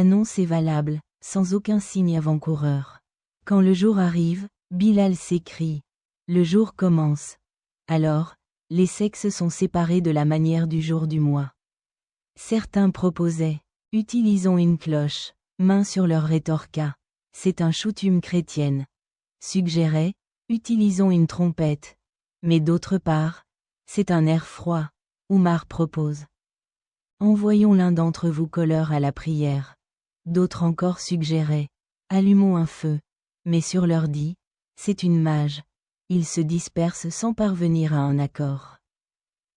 Annonce est valable, sans aucun signe avant-coureur. Quand le jour arrive, Bilal s'écrie. Le jour commence. Alors, les sexes sont séparés de la manière du jour du mois. Certains proposaient, utilisons une cloche, main sur leur rétorqua. C'est un coutume chrétienne. Suggéraient, utilisons une trompette. Mais d'autre part, c'est un air froid. Oumar propose. Envoyons l'un d'entre vous colleur à la prière. D'autres encore suggéraient, allumons un feu. Mais sur leur dit, c'est une mage. Ils se dispersent sans parvenir à un accord.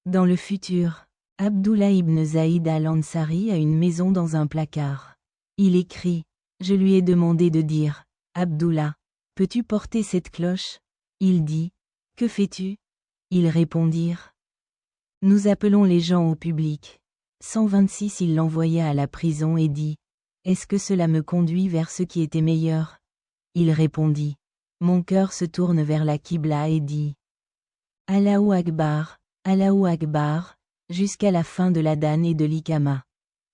Dans le futur, Abdullah ibn Zaïd al-Ansari a une maison dans un placard. Il écrit, je lui ai demandé de dire, Abdullah, peux-tu porter cette cloche? Il dit, que fais-tu? Ils répondirent, nous appelons les gens au public. 126 Il l'envoya à la prison et dit, est-ce que cela me conduit vers ce qui était meilleur? Il répondit, mon cœur se tourne vers la Qibla et dit, Allahu Akbar, jusqu'à la fin de l'Adhan et de l'Iqama.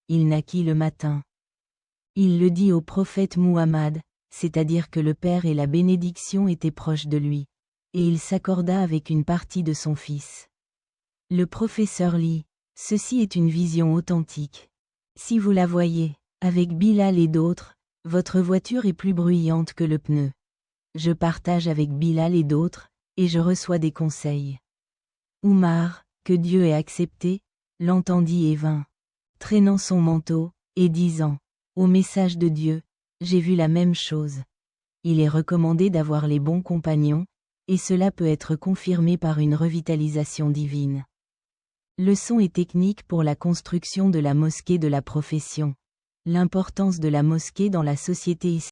Il naquit le matin. Il le dit au prophète Muhammad, c'est-à-dire que le Père et la bénédiction étaient proches de lui. Et il s'accorda avec une partie de son fils. Le professeur lit, ceci est une vision authentique. Si vous la voyez, avec Bilal et d'autres, votre voiture est plus bruyante que le pneu. Je partage avec Bilal et d'autres, et je reçois des conseils. Oumar, que Dieu ait accepté, l'entendit et vint, traînant son manteau, et disant, au message de Dieu, j'ai vu la même chose. Il est recommandé d'avoir les bons compagnons, et cela peut être confirmé par une revitalisation divine. Leçon et technique pour la construction de la mosquée de la profession. L'importance de la mosquée dans la société islamique.